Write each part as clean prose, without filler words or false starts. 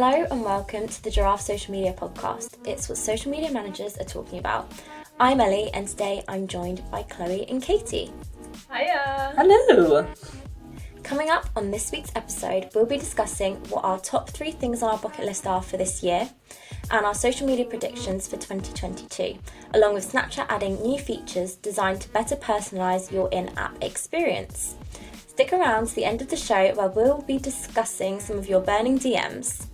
Hello and welcome to the Giraffe Social Media Podcast. It's what social media managers are talking about. I'm Ellie and today I'm joined by Chloe and Katie. Hiya! Hello! Coming up on this week's episode, we'll be discussing what our top 3 things on our bucket list are for this year and our social media predictions for 2022, along with Snapchat adding new features designed to better personalise your in-app experience. Stick around to the end of the show where we'll be discussing some of your burning DMs.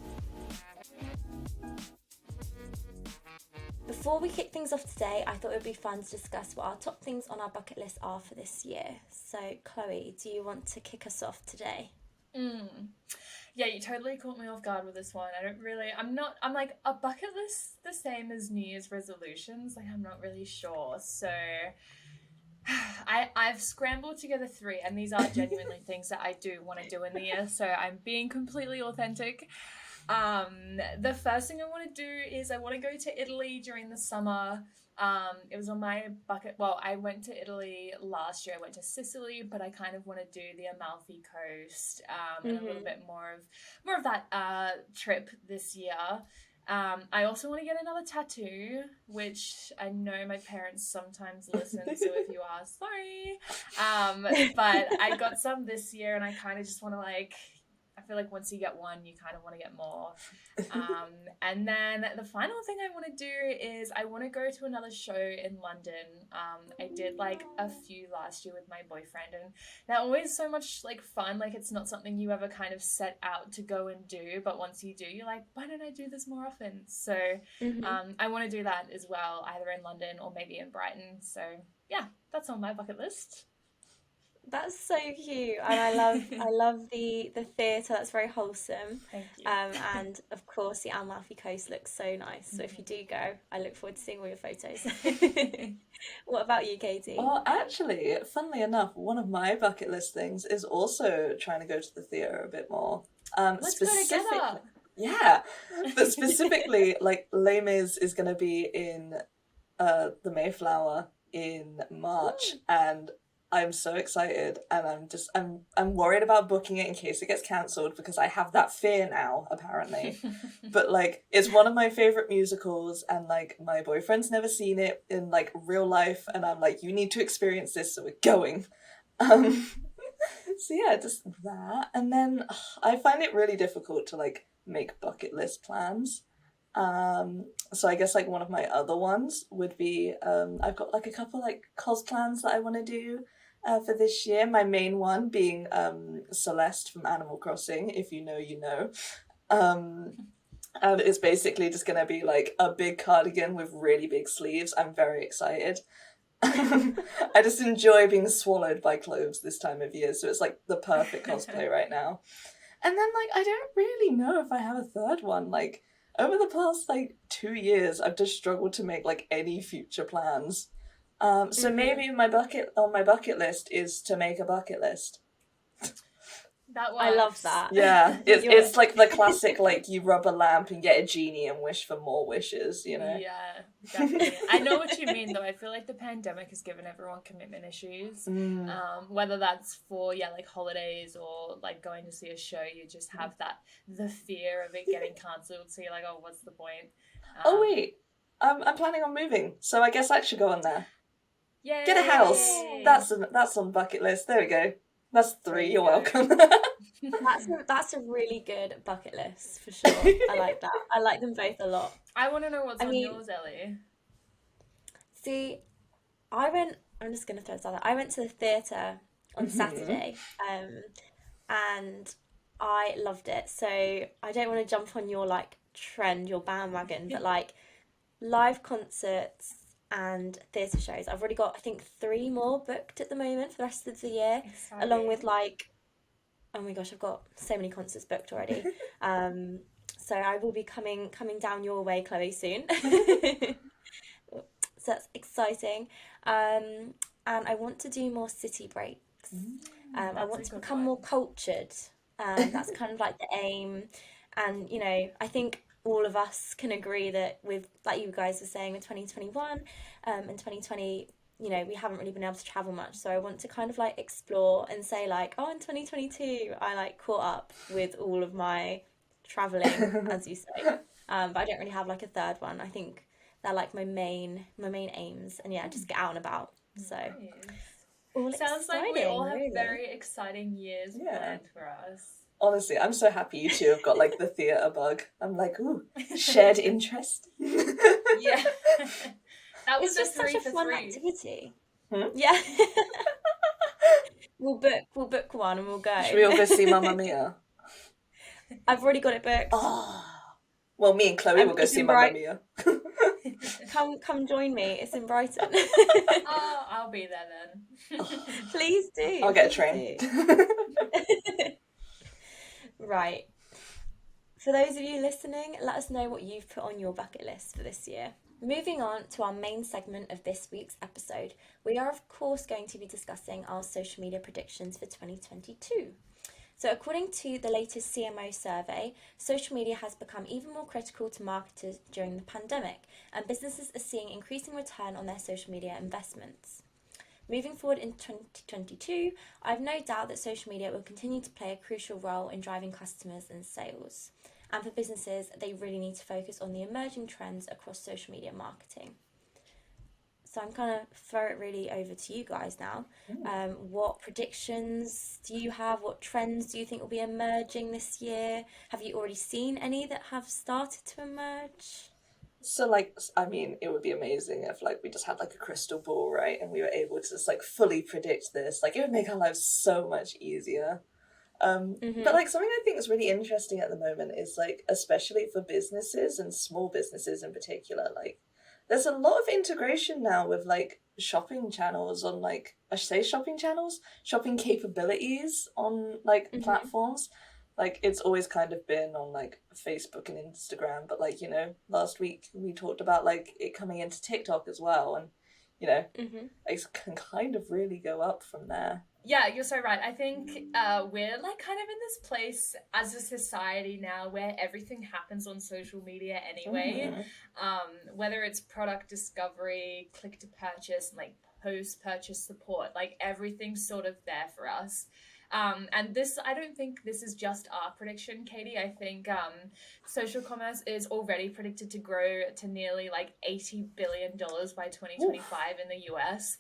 Before we kick things off today, I thought it would be fun to discuss what our top things on our bucket list are for this year. So, Chloe, do you want to kick us off today? Yeah, you totally caught me off guard with this one. I'm like, a bucket list the same as New Year's resolutions? Like, I'm not really sure. So, I've scrambled together 3, and these are genuinely things that I do want to do in the year, so I'm being completely authentic. The first thing I want to do is I want to go to Italy during the summer. It was on my bucket. Well, I went to Italy last year. I went to Sicily, but I kind of want to do the Amalfi Coast and a little bit more of that trip this year. I also want to get another tattoo, which I know my parents sometimes listen, so if you are, sorry. But I got some this year, and I kind of just want to I feel like once you get one, you kind of want to get more. And then the final thing I want to do is I want to go to another show in London. I did a few last year with my boyfriend, and they're always so much fun. It's not something you ever kind of set out to go and do, but once you do, you're like, why don't I do this more often? So I want to do that as well, either in London or maybe in Brighton. So yeah, that's on my bucket list. That's so cute, and I love the theatre. That's very wholesome. Thank you. And of course the Amalfi Coast looks so nice. So if you do go, I look forward to seeing all your photos. What about you, Katie? Well, actually, funnily enough, one of my bucket list things is also trying to go to the theatre a bit more. Let's go together. Yeah, but specifically, Les Mis is going to be in the Mayflower in March, and I'm so excited, and I'm worried about booking it in case it gets cancelled because I have that fear now, apparently. But it's one of my favorite musicals, and my boyfriend's never seen it in real life, and I'm like, you need to experience this, so we're going. So yeah, just that, and then I find it really difficult to make bucket list plans. So I guess one of my other ones would be I've got a couple cos plans that I want to do for this year. My main one being Celeste from Animal Crossing, if you know, you know. And it's basically just gonna be a big cardigan with really big sleeves. I'm very excited. I just enjoy being swallowed by clothes this time of year, so it's the perfect cosplay right now. And then I don't really know if I have a third one. Over the past 2 years, I've just struggled to make any future plans. So maybe my bucket list is to make a bucket list. That works. I love that. Yeah, it's the classic you rub a lamp and get a genie and wish for more wishes, you know? Yeah, definitely. I know what you mean, though. I feel like the pandemic has given everyone commitment issues. Whether that's for holidays or going to see a show, you just have the fear of it getting cancelled. So you're like, oh, what's the point? Oh wait, I'm planning on moving, so I guess that should go on there. Yay! Get a house. That's on bucket list. There we go. That's 3. You're welcome. That's a really good bucket list for sure. I like that. I like them both a lot. I want to know what's on yours, Ellie. See, I'm just going to throw this out there. I went to the theatre on Saturday, and I loved it. So I don't want to jump on your trend, your bandwagon, but live concerts and theatre shows. I've already got, I think, 3 more booked at the moment for the rest of the year. Exciting. Along with oh my gosh, I've got so many concerts booked already. So I will be coming down your way, Chloe, soon. So that's exciting. And I want to do more city breaks. I want to become more cultured. That's kind of the aim. And, I think all of us can agree that with, you guys were saying, with 2021 and 2020, we haven't really been able to travel much. So I want to kind of explore and say in 2022, I caught up with all of my traveling, as you say. But I don't really have like a third one. I think they're like my main aims, and yeah, just get out and about. So Nice. all Sounds like we all exciting, have really. very exciting years Yeah. planned for us. Honestly, I'm so happy you two have got like the theatre bug. I'm like, ooh, shared interest. Yeah. That was It's just a such three a for fun three. activity. Hmm? Yeah. We'll book one and we'll Should we all go. go see Mamma Mia? I've already got it booked. Oh, well, me and Chloe will go It's see in Mamma Bright. Mia. Come join me. It's in Brighton. Oh, I'll be there then. Please do. I'll get a Please train. do. Right. For those of you listening, let us know what you've put on your bucket list for this year. Moving on to our main segment of this week's episode, we are of course going to be discussing our social media predictions for 2022. So, according to the latest CMO survey, social media has become even more critical to marketers during the pandemic, and businesses are seeing increasing return on their social media investments. Moving forward in 2022, I have no doubt that social media will continue to play a crucial role in driving customers and sales. And for businesses, they really need to focus on the emerging trends across social media marketing. So I'm going to throw it really over to you guys now. What predictions do you have? What trends do you think will be emerging this year? Have you already seen any that have started to emerge? So, like, I mean, it would be amazing if, like, we just had, like, a crystal ball, right? And we were able to just, like, fully predict this. Like, it would make our lives so much easier. But, like, something I think is really interesting at the moment is, like, especially for businesses and small businesses in particular, like, there's a lot of integration now with, like, shopping channels on, like, I should say shopping channels? Shopping capabilities on, like, platforms. Like, it's always kind of been on, like, Facebook and Instagram, but, like, you know, last week we talked about, like, it coming into TikTok as well, and, you know, it can kind of really go up from there. Yeah, you're so right. I think we're like kind of in this place as a society now where everything happens on social media anyway. Whether it's product discovery, click to purchase, like post-purchase support, like everything's sort of there for us. And this, I don't think this is just our prediction, Katie. I think social commerce is already predicted to grow to nearly like $80 billion by 2025 in the US.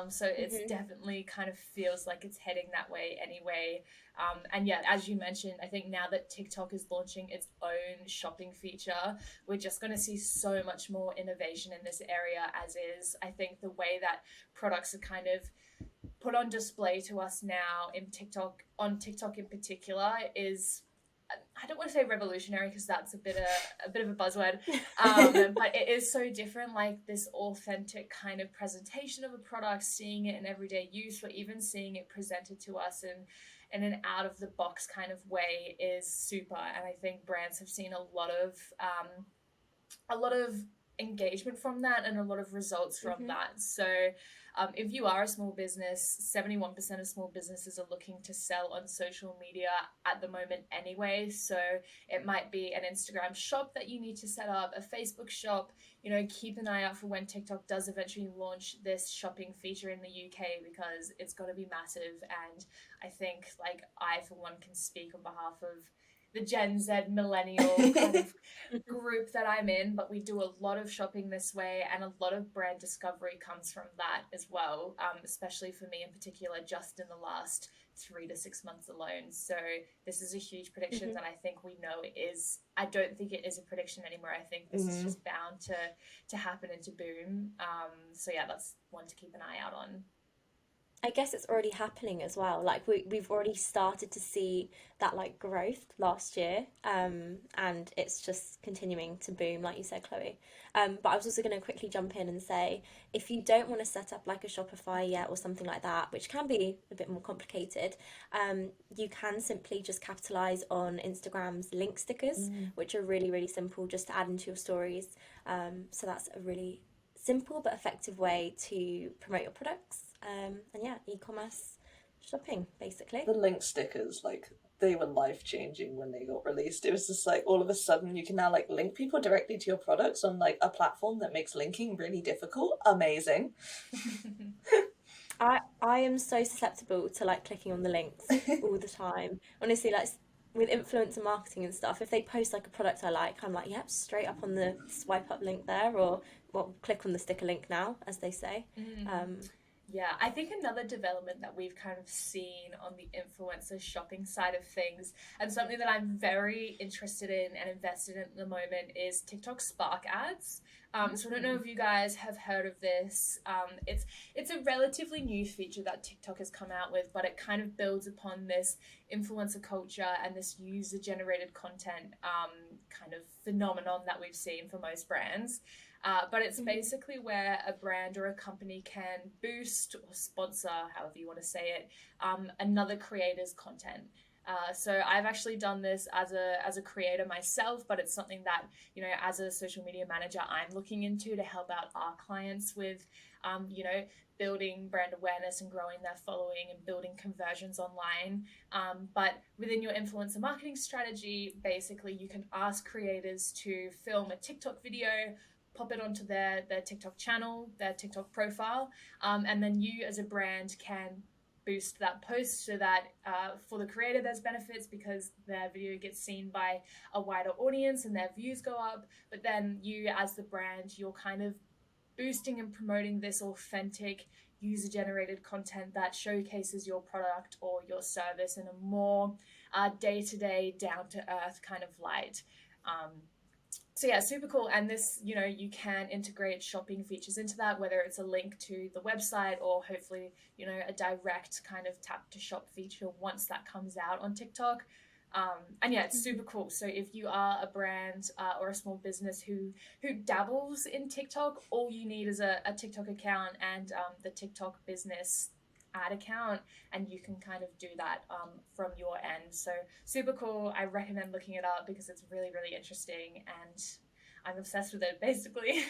So it's definitely kind of feels like it's heading that way anyway. And yeah, as you mentioned, I think now that TikTok is launching its own shopping feature, we're just going to see so much more innovation in this area as is. I think the way that products are kind of put on display to us now on TikTok in particular is, I don't want to say revolutionary because that's a bit of a buzzword, but it is so different. Like this authentic kind of presentation of a product, seeing it in everyday use, or even seeing it presented to us in an out of the box kind of way is super. And I think brands have seen a lot of engagement from that and a lot of results from that. So if you are a small business, 71% of small businesses are looking to sell on social media at the moment anyway. So it might be an Instagram shop that you need to set up, a Facebook shop. You know, keep an eye out for when TikTok does eventually launch this shopping feature in the UK, because it's going to be massive. And I think, like, I for one can speak on behalf of the Gen Z millennial kind of group that I'm in, but we do a lot of shopping this way, and a lot of brand discovery comes from that as well, especially for me in particular, just in the last 3 to 6 months alone. So this is a huge prediction that I think we know is, I don't think it is a prediction anymore. I think this is just bound to happen and to boom. So yeah, that's one to keep an eye out on. I guess it's already happening as well. Like we've already started to see that like growth last year, and it's just continuing to boom, like you said, Chloe. But I was also going to quickly jump in and say, if you don't want to set up like a Shopify yet or something like that, which can be a bit more complicated, you can simply just capitalize on Instagram's link stickers, which are really, really simple just to add into your stories. So that's a really simple but effective way to promote your products. And yeah, e-commerce shopping, basically. The link stickers, like, they were life-changing when they got released. It was just like, all of a sudden, you can now, like, link people directly to your products on, like, a platform that makes linking really difficult. Amazing. I am so susceptible to, like, clicking on the links all the time. Honestly, like, with influencer marketing and stuff, if they post like a product I like, I'm like, yep, straight up on the swipe up link there, or well, click on the sticker link now, as they say. Um, Yeah, I think another development that we've kind of seen on the influencer shopping side of things, and something that I'm very interested in and invested in at the moment, is TikTok Spark ads. So I don't know if you guys have heard of this. It's a relatively new feature that TikTok has come out with, but it kind of builds upon this influencer culture and this user generated content kind of phenomenon that we've seen for most brands. But it's basically where a brand or a company can boost or sponsor, however you want to say it, another creator's content. So I've actually done this as a creator myself, but it's something that, you know, as a social media manager, I'm looking into to help out our clients with, you know, building brand awareness and growing their following and building conversions online. But within your influencer marketing strategy, basically you can ask creators to film a TikTok video, pop it onto their TikTok channel, their TikTok profile, and then you as a brand can boost that post so that for the creator there's benefits because their video gets seen by a wider audience and their views go up. But then you as the brand, you're kind of boosting and promoting this authentic user generated content that showcases your product or your service in a more day-to-day, down-to-earth kind of light. So yeah, super cool. And this, you know, you can integrate shopping features into that, whether it's a link to the website or hopefully, you know, a direct kind of tap to shop feature once that comes out on TikTok. And yeah, it's super cool. So if you are a brand or a small business who dabbles in TikTok, all you need is a TikTok account and the TikTok business ad account, and you can kind of do that from your end. So super cool. I recommend looking it up because it's really, really interesting, and I'm obsessed with it basically.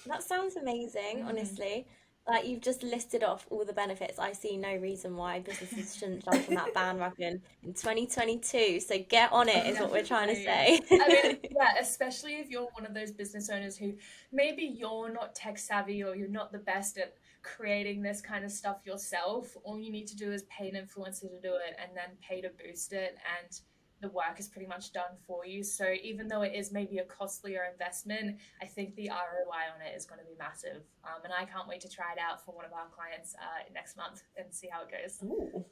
that sounds amazing, Mm. honestly. Like you've just listed off all the benefits. I see no reason why businesses shouldn't jump on that bandwagon in 2022. So get on it, is what we're trying to Definitely. say. I mean, yeah, especially if you're one of those business owners who maybe you're not tech savvy or you're not the best at creating this kind of stuff yourself. All you need to do is pay an influencer to do it and then pay to boost it, and the work is pretty much done for you. So even though it is maybe a costlier investment, I think the ROI on it is going to be massive. And I can't wait to try it out for one of our clients next month and see how it goes. Ooh,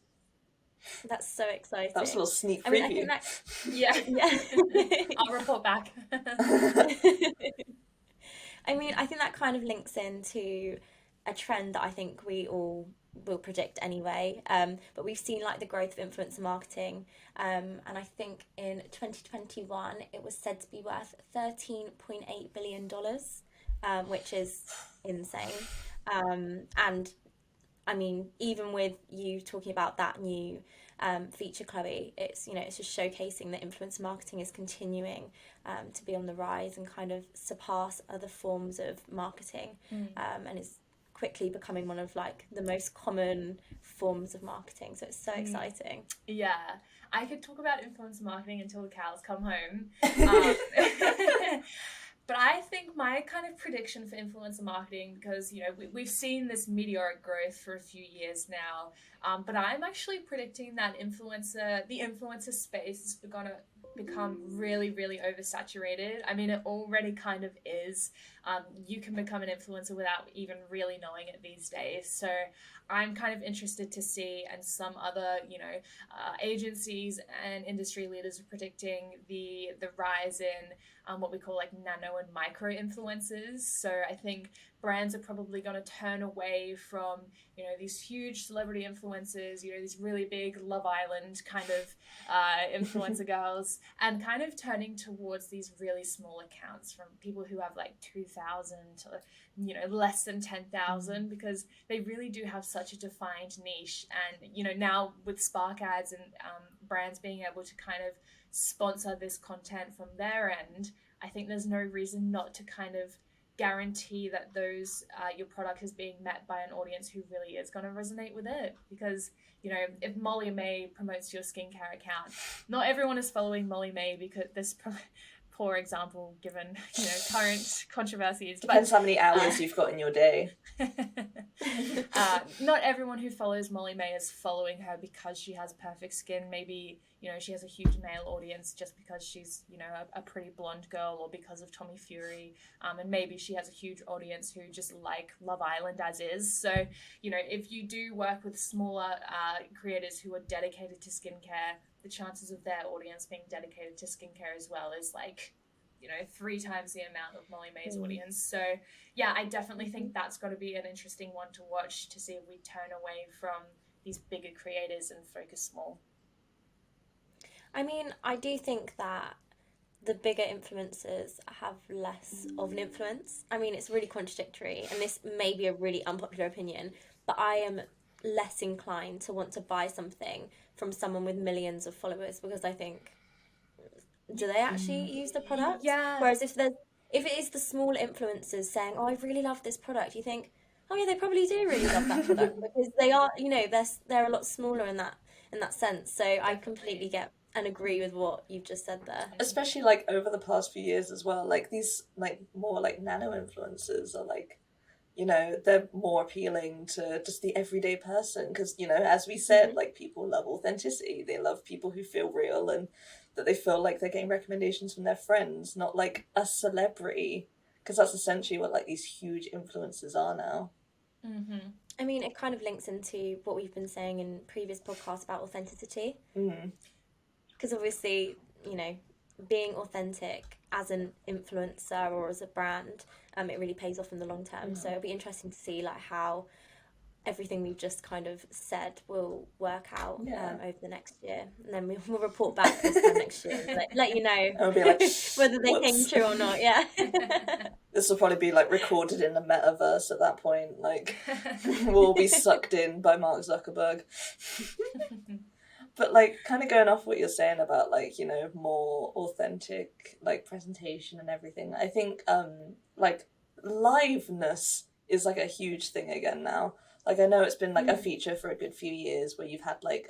That's so that was a little exciting. sneak I mean, I think preview. that, Yeah, yeah. I'll report back. I mean, I think that kind of links into a trend that I think we all will predict anyway. But we've seen like the growth of influencer marketing. And I think in 2021, it was said to be worth $13.8 billion, which is insane. And I mean, even with you talking about that new feature, Chloe, it's, you know, it's just showcasing that influencer marketing is continuing to be on the rise and kind of surpass other forms of marketing, and is quickly becoming one of like the most common forms of marketing. So it's so exciting. Yeah, I could talk about influencer marketing until the cows come home. Um, but I think my kind of prediction for influencer marketing, because you know we've seen this meteoric growth for a few years now, but I'm actually predicting that the influencer space is going to become really, really oversaturated. I mean, it already kind of is. You can become an influencer without even really knowing it these days. So I'm kind of interested to see, and some other, you know, agencies and industry leaders are predicting the rise in what we call like nano and micro influencers. So I think brands are probably going to turn away from, you know, these huge celebrity influencers, you know, these really big Love Island kind of influencer girls, and kind of turning towards these really small accounts from people who have like 2,000 to, you know, less than 10,000, because they really do have such a defined niche. And, you know, now with Spark ads and brands being able to kind of sponsor this content from their end, I think there's no reason not to kind of guarantee that those your product is being met by an audience who really is going to resonate with it. Because, you know, if Molly May promotes your skincare account, not everyone is following Molly May because there's poor example given, you know, current controversies. Depends But how many hours you've got in your day. not everyone who follows Molly May is following her because she has perfect skin. Maybe, you know, she has a huge male audience just because she's, you know, a pretty blonde girl, or because of Tommy Fury. And maybe she has a huge audience who just like Love Island as is. So, you know, if you do work with smaller creators who are dedicated to skincare, the chances of their audience being dedicated to skincare as well is like, you know, 3 times the amount of Molly May's audience. So yeah, I definitely think that's got to be an interesting one to watch, to see if we turn away from these bigger creators and focus small. I mean, I do think that the bigger influencers have less of an influence. I mean, it's really contradictory, and this may be a really unpopular opinion, but I am less inclined to want to buy something from someone with millions of followers, because I think, do they actually use the product? Yeah. Whereas if it is the small influencers saying, "Oh, I really love this product," you think, "Oh yeah, they probably do really love that product," because they are, you know, they're a lot smaller in that sense. So I completely get and agree with what you've just said there. Especially like over the past few years as well, like these like more like nano influencers are like, you know, they're more appealing to just the everyday person, because, you know, as we said, like people love authenticity. They love people who feel real and that they feel like they're getting recommendations from their friends, not like a celebrity, because that's essentially what like these huge influencers are now. Mm-hmm. I mean, it kind of links into what we've been saying in previous podcasts about authenticity. Because obviously, you know, being authentic as an influencer or as a brand, it really pays off in the long term. So it'll be interesting to see like how everything we've just kind of said will work out over the next year, and then we'll report back this time next year and let you know I'll be like, whether they came true or not. Yeah. This will probably be like recorded in the metaverse at that point. Like we'll be sucked in by Mark Zuckerberg. But like kind of going off what you're saying about like, you know, more authentic like presentation and everything, I think like liveness is like a huge thing again now. Like I know it's been like a feature for a good few years where you've had like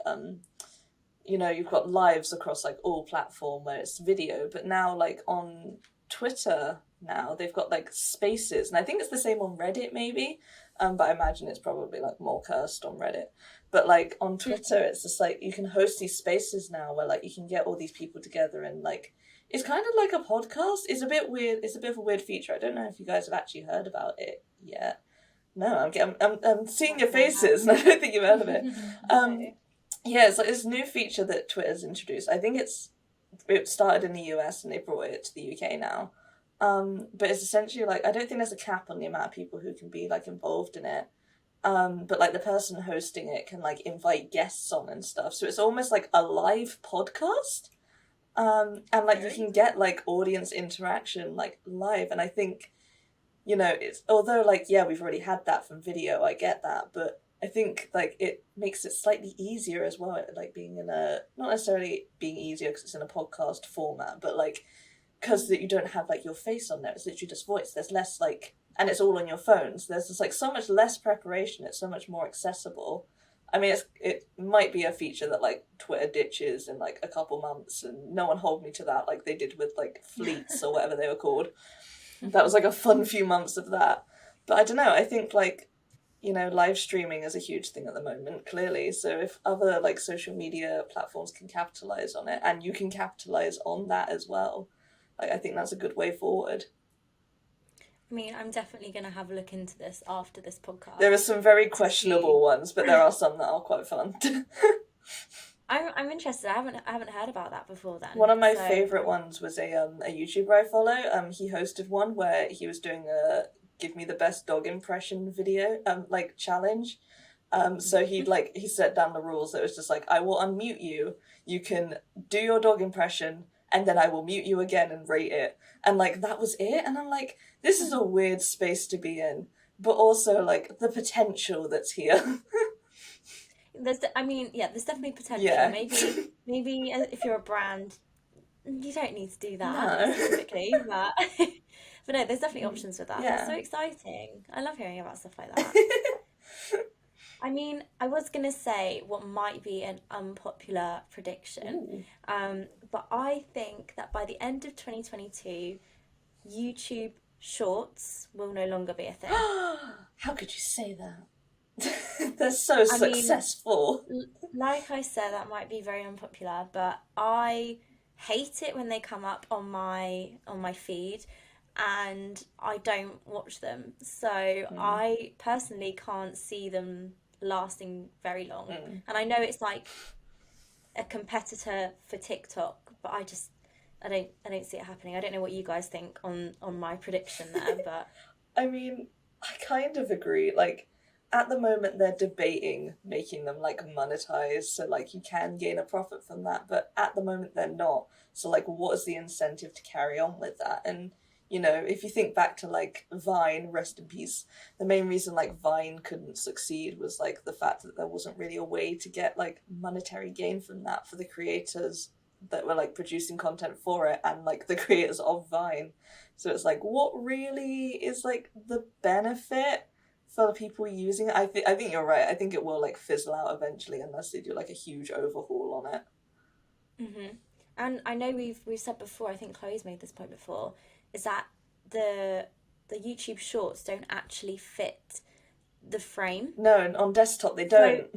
you know, you've got lives across like all platform where it's video, but now like on Twitter now they've got like spaces, and I think it's the same on Reddit maybe, but I imagine it's probably like more cursed on Reddit. But like on Twitter, it's just like you can host these spaces now where like you can get all these people together, and like it's kind of like a podcast. It's a bit weird. It's a bit of a weird feature. I don't know if you guys have actually heard about it yet. No, I'm seeing your faces, and I don't think you've heard of it. Yeah, it's like this new feature that Twitter's introduced. I think it started in the US and they brought it to the UK now. But it's essentially like, I don't think there's a cap on the amount of people who can be like involved in it. But like the person hosting it can like invite guests on and stuff. So it's almost like a live podcast. And like you can get like audience interaction like live. And I think, you know, it's, although like, yeah, we've already had that from video, I get that, but I think like it makes it slightly easier as well, like being in a, not necessarily being easier because it's in a podcast format, but like because that you don't have like your face on there, it's literally just voice. There's less like, and it's all on your phones. There's just like so much less preparation. It's so much more accessible. I mean, it might be a feature that like Twitter ditches in like a couple months, and no one hold me to that, like they did with like Fleets or whatever they were called. That was like a fun few months of that. But I don't know, I think like, you know, live streaming is a huge thing at the moment, clearly. So if other like social media platforms can capitalize on it, and you can capitalize on that as well, like I think that's a good way forward. I mean, I'm definitely going to have a look into this after this podcast. There are some very questionable ones, but there are some that are quite fun. I'm interested. I haven't heard about that before then. One of my favourite ones was a YouTuber I follow. He hosted one where he was doing a give me the best dog impression video like challenge. So he set down the rules that was just like, I will unmute you, you can do your dog impression, and then I will mute you again and rate it. And like that was it. And I'm like, this is a weird space to be in, but also like the potential that's here. There's definitely potential. Yeah. Maybe if you're a brand, you don't need to do that No. specifically, but but no, there's definitely options with that. Yeah. That's so exciting. I love hearing about stuff like that. I mean, I was gonna say what might be an unpopular prediction, Ooh. but I think that by the end of 2022, YouTube Shorts will no longer be a thing. How could you say that? They're so I mean, successful. like I said, that might be very unpopular, but I hate it when they come up on my feed and I don't watch them. So Mm, I personally can't see them lasting very long. mm. And I know it's like a competitor for TikTok, but I don't see it happening. I don't know what you guys think on my prediction there, but I mean, I kind of agree. Like, at the moment, they're debating making them like monetized, so like you can gain a profit from that. But at the moment, they're not. So like, what is the incentive to carry on with that? And if you think back to like Vine, rest in peace, the main reason like Vine couldn't succeed was like the fact that there wasn't really a way to get like monetary gain from that for the creators that were like producing content for it and like the creators of Vine. So it's like, what really is like the benefit for the people using it? I think you're right. I think it will like fizzle out eventually unless they do like a huge overhaul on it. hmm. And I know we've said before, I think Chloe's made this point before, is that the the YouTube shorts don't actually fit the frame. No, and on desktop they So don't.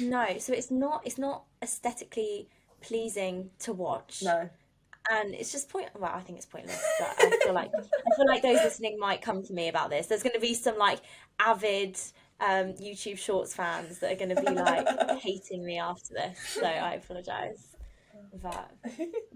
no, so it's not aesthetically pleasing to watch. No. And it's just well, I think it's pointless, but I feel like those listening might come to me about this. There's going to be some like avid YouTube Shorts fans that are going to be like hating me after this, so I apologize. But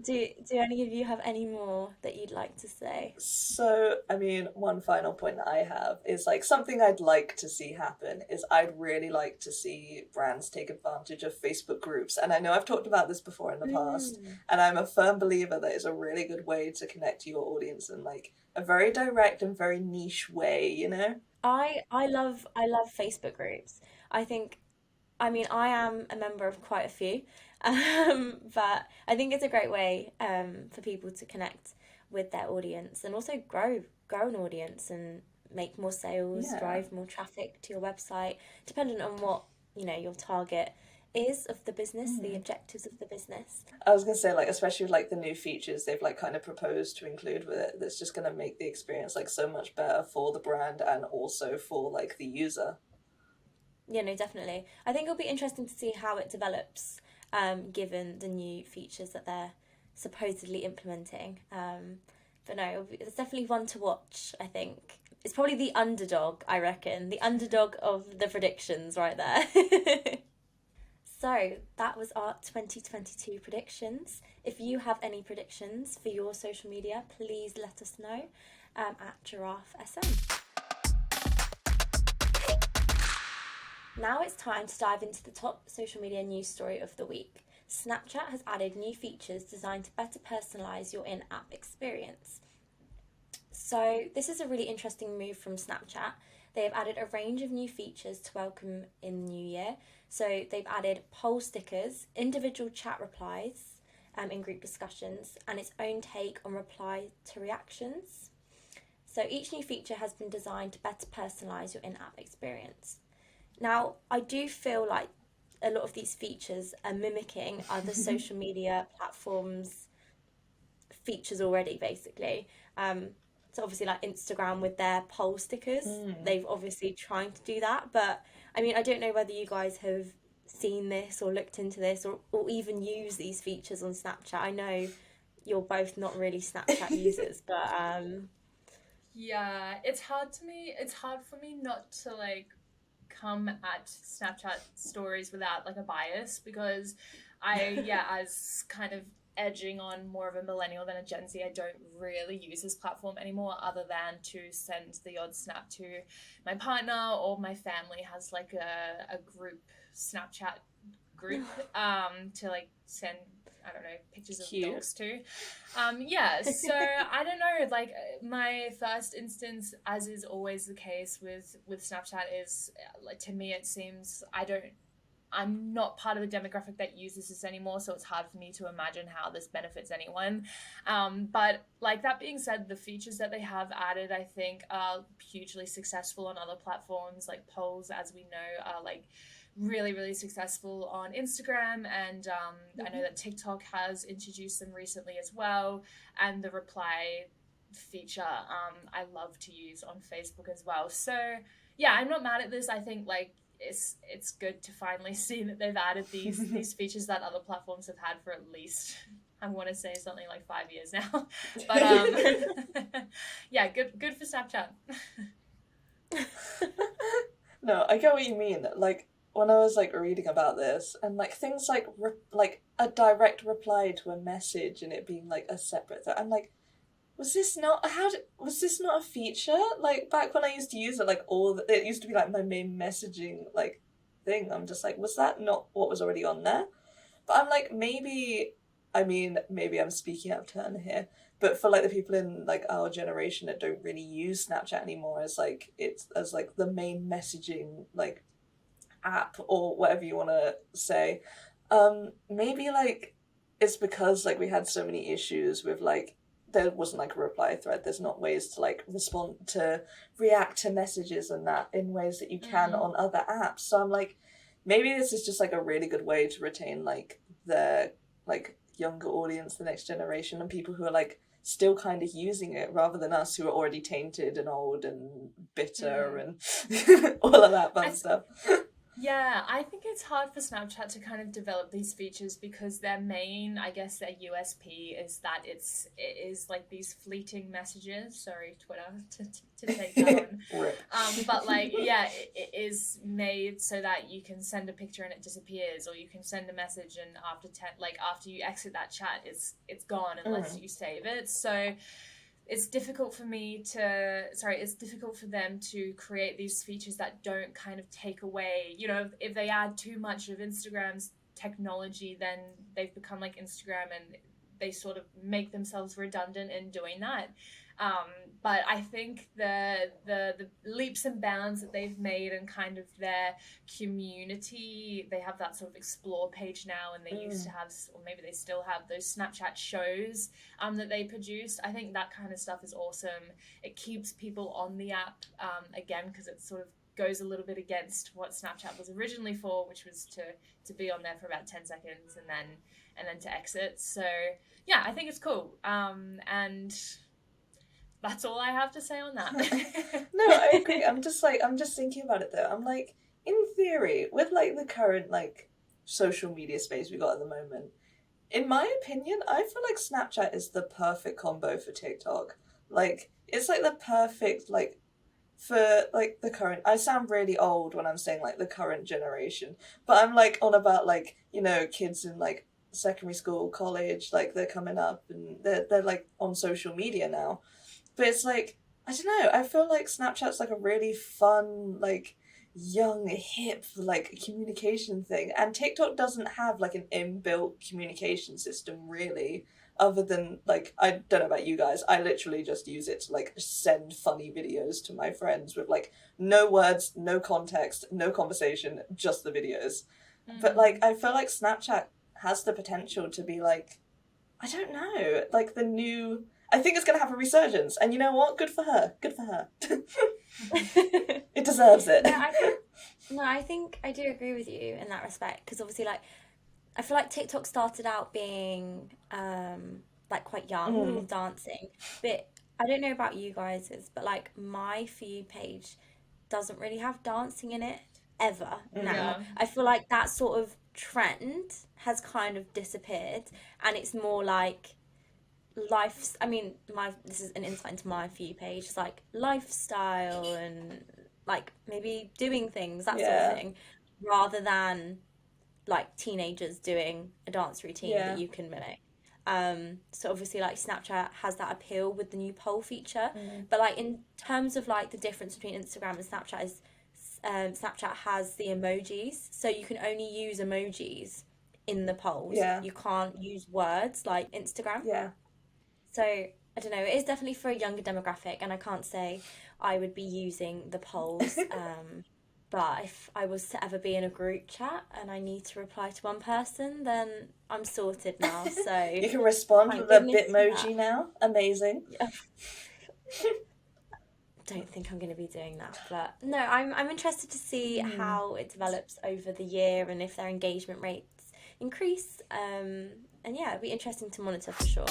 do any of you have any more that you'd like to say? So, I mean, one final point that I have is like something I'd like to see happen is I'd really like to see brands take advantage of Facebook groups. And I know I've talked about this before in the past, Mm. and I'm a firm believer that it's a really good way to connect to your audience in like a very direct and very niche way. I love Facebook groups. I think I mean, I am a member of quite a few, but I think it's a great way for people to connect with their audience and also grow an audience and make more sales, Yeah. drive more traffic to your website, depending on what, your target is of the business, the Mm. objectives of the business. I was gonna say like especially with, like the new features they've like kind of proposed to include with it that's just gonna make the experience like so much better for the brand and also for like the user. Yeah, no, definitely. I think it'll be interesting to see how it develops, given the new features that they're supposedly implementing. But no, it's definitely one to watch, I think. It's probably the underdog, I reckon. The underdog of the predictions right there. So that was our 2022 predictions. If you have any predictions for your social media, please let us know at Giraffe SM. Now it's time to dive into the top social media news story of the week. Snapchat has added new features designed to better personalize your in app experience. So, this is a really interesting move from Snapchat. They have added a range of new features to welcome in the new year. So, they've added poll stickers, individual chat replies in group discussions, and its own take on reply to reactions. So, each new feature has been designed to better personalize your in app experience. Now, I do feel like a lot of these features are mimicking other social media platforms' features already, basically. So obviously, like Instagram with their poll stickers, Mm. they've obviously trying to do that. But I mean, I don't know whether you guys have seen this or looked into this or even use these features on Snapchat. I know you're both not really Snapchat users, but Yeah, it's hard for me not to like come at Snapchat stories without like a bias because as kind of edging on more of a millennial than a Gen Z, I don't really use this platform anymore other than to send the odd snap to my partner or my family has like a group Snapchat group to like send I don't know pictures of Cute. dogs to. Yeah, so I don't know. Like my first instance, as is always the case with Snapchat, is like to me it seems I don't. I'm not part of the demographic that uses this anymore, so it's hard for me to imagine how this benefits anyone. But like that being said, the features that they have added, I think, are hugely successful on other platforms. Like polls, as we know, are like really, really successful on Instagram, and I know that TikTok has introduced them recently as well, and the reply feature I love to use on Facebook as well. So yeah, I'm not mad at this. I think like it's good to finally see that they've added these features that other platforms have had for at least, I want to say, something like 5 years now. But yeah, good for Snapchat. No, I get what you mean. Like when I was like reading about this, and like things like like a direct reply to a message and it being like a separate thing. I'm like, was this not a feature? Like back when I used to use it, like it used to be like my main messaging like thing. I'm just like, was that not what was already on there? But I'm like, maybe I'm speaking out of turn here. But for like the people in like our generation that don't really use Snapchat anymore as like it's as like the main messaging like app or whatever you want to say, maybe like it's because like we had so many issues with like there wasn't like a reply thread. There's not ways to like respond to react to messages and that in ways that you can on other apps. So I'm like, maybe this is just like a really good way to retain like the like younger audience, the next generation, and people who are like still kind of using it rather than us who are already tainted and old and bitter and all of that fun stuff. Yeah, I think it's hard for Snapchat to kind of develop these features because their main, I guess, their USP is that it is like these fleeting messages. Sorry, Twitter, to take that on. But like, yeah, it is made so that you can send a picture and it disappears, or you can send a message and after you exit that chat, it's gone unless you save it. So it's difficult for them to create these features that don't kind of take away, if they add too much of Instagram's technology, then they've become like Instagram and they sort of make themselves redundant in doing that. But I think the leaps and bounds that they've made and kind of their community, they have that sort of explore page now, and they used to have, or maybe they still have, those Snapchat shows that they produced. I think that kind of stuff is awesome. It keeps people on the app, again, because it sort of goes a little bit against what Snapchat was originally for, which was to be on there for about 10 seconds and then to exit. So yeah, I think it's cool. And that's all I have to say on that. No, I agree. I'm just thinking about it though. I'm like, in theory, with like the current like social media space we got at the moment, in my opinion, I feel like Snapchat is the perfect combo for TikTok. Like, it's like the perfect like for like the current. I sound really old when I'm saying like the current generation, but I'm like on about like, kids in like secondary school, college, like they're coming up and they're like on social media now. But it's like, I don't know, I feel like Snapchat's like a really fun, like, young, hip, like, communication thing. And TikTok doesn't have, like, an inbuilt communication system, really. Other than, like, I don't know about you guys, I literally just use it to, like, send funny videos to my friends with, like, no words, no context, no conversation, just the videos. But, like, I feel like Snapchat has the potential to be, like, I don't know, like, the new... I think it's going to have a resurgence. And you know what? Good for her. Good for her. It deserves it. I think I do agree with you in that respect. Because obviously, like, I feel like TikTok started out being, like, quite young with dancing. But I don't know about you guys, but, like, my For You page doesn't really have dancing in it ever now. Yeah. I feel like that sort of trend has kind of disappeared. And it's more like... this is an insight into my For You page. It's like lifestyle and like maybe doing things, that sort of thing, rather than like teenagers doing a dance routine that you can mimic. So obviously like Snapchat has that appeal with the new poll feature, but like in terms of like the difference between Instagram and Snapchat is Snapchat has the emojis, so you can only use emojis in the polls. You can't use words like Instagram. So, I don't know, it is definitely for a younger demographic, and I can't say I would be using the polls But if I was to ever be in a group chat and I need to reply to one person, then I'm sorted now. So You can respond thank with a goodness for that. Bitmoji now. Amazing. Don't think I'm going to be doing that, but no, I'm interested to see how it develops over the year and if their engagement rates increase. And yeah, it'll be interesting to monitor for sure.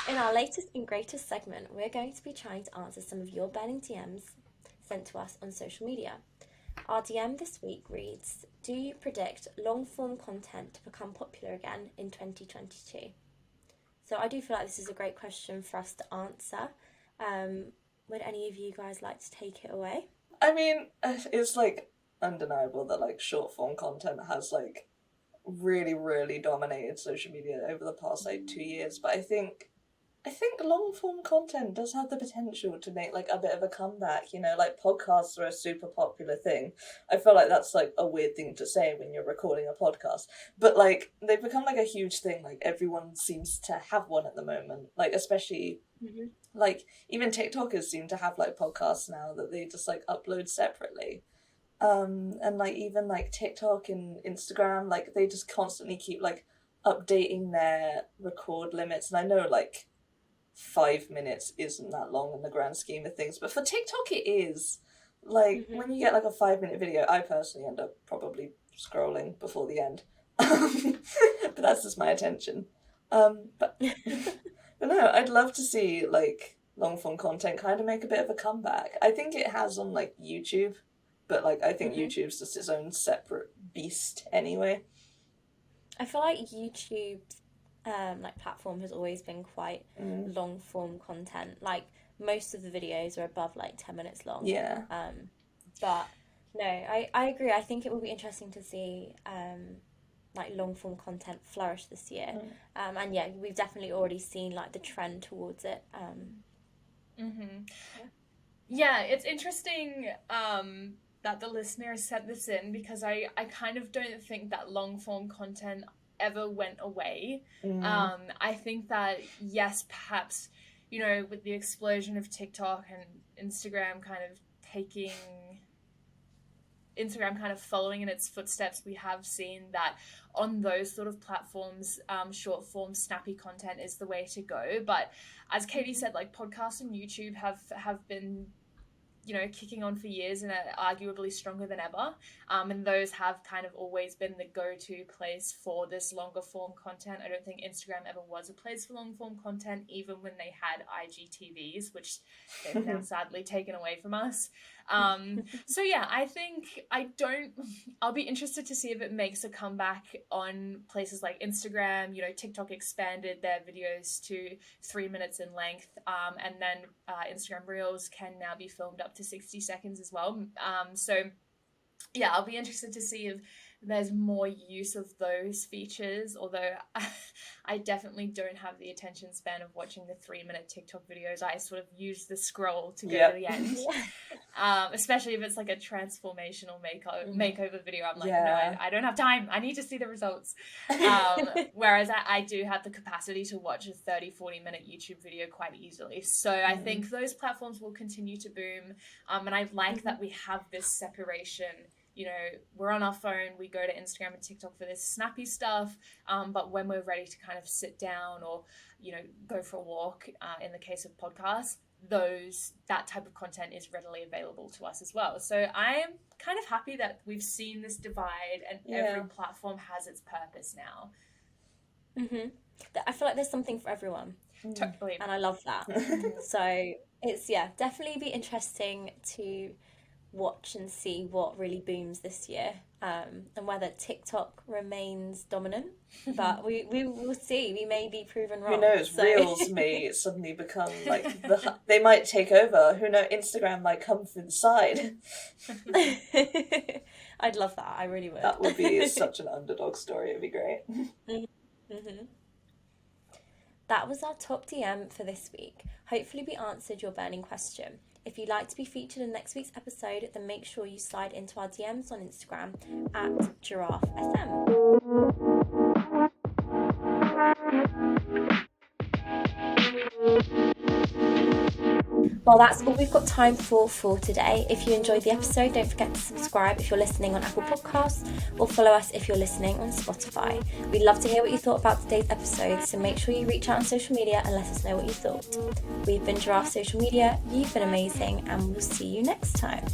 In our latest and greatest segment, we're going to be trying to answer some of your burning DMs sent to us on social media. Our DM this week reads, do you predict long-form content to become popular again in 2022? So I do feel like this is a great question for us to answer. Would any of you guys like to take it away? I mean, it's like undeniable that like short form content has like really, really dominated social media over the past like 2 years. But I think long form content does have the potential to make like a bit of a comeback. You know, like podcasts are a super popular thing. I feel like that's like a weird thing to say when you're recording a podcast, but like they've become like a huge thing. Like everyone seems to have one at the moment. Like especially like even TikTokers seem to have like podcasts now that they just like upload separately. And like even like TikTok and Instagram, like they just constantly keep like updating their record limits. And I know like 5 minutes isn't that long in the grand scheme of things, but for TikTok it is. Like when you get like a 5 minute video, I personally end up probably scrolling before the end. But that's just my attention. But no, I'd love to see like long form content kind of make a bit of a comeback. I think it has on like YouTube, but like I think YouTube's just its own separate beast anyway. I feel like YouTube's like platform has always been quite long form content. Like most of the videos are above like 10 minutes long. Yeah. But no, I agree. I think it will be interesting to see like long form content flourish this year. And yeah, we've definitely already seen like the trend towards it. Yeah, it's interesting that the listener sent this in because I kind of don't think that long form content ever went away. I think that yes, perhaps, you know, with the explosion of TikTok and Instagram kind of following in its footsteps, we have seen that on those sort of platforms, short form snappy content is the way to go. But as Katie said, like podcasts and YouTube have been, you know, kicking on for years and are arguably stronger than ever. And those have kind of always been the go-to place for this longer form content. I don't think Instagram ever was a place for long form content, even when they had IGTVs, which they've now sadly taken away from us. So yeah, I think I'll be interested to see if it makes a comeback on places like Instagram. You know, TikTok expanded their videos to 3 minutes in length. And then Instagram Reels can now be filmed up to 60 seconds as well. So yeah, I'll be interested to see if there's more use of those features, although I definitely don't have the attention span of watching the 3 minute TikTok videos. I sort of use the scroll to go to the end. Especially if it's like a transformational makeover video. I'm like, no, I don't have time. I need to see the results. Whereas I do have the capacity to watch a 30-40 minute YouTube video quite easily. So I think those platforms will continue to boom. And I like that we have this separation. You know, we're on our phone, we go to Instagram and TikTok for this snappy stuff, but when we're ready to kind of sit down or, you know, go for a walk, in the case of podcasts, that type of content is readily available to us as well. So I am kind of happy that we've seen this divide and every platform has its purpose now. I feel like there's something for everyone. Totally. And I love that. So it's, definitely be interesting to watch and see what really booms this year, and whether TikTok remains dominant. But we will see. We may be proven wrong. Who knows? Reels may suddenly become like they might take over. Who knows? Instagram might come from the side. I'd love that. I really would. That would be such an underdog story. It'd be great. That was our top DM for this week. Hopefully we answered your burning question. If you'd like to be featured in next week's episode, then make sure you slide into our DMs on Instagram at GiraffeSM. Well, that's all we've got time for today. If you enjoyed the episode, don't forget to subscribe if you're listening on Apple Podcasts, or follow us if you're listening on Spotify. We'd love to hear what you thought about today's episode, so make sure you reach out on social media and let us know what you thought. We've been Giraffe Social Media, you've been amazing, and we'll see you next time.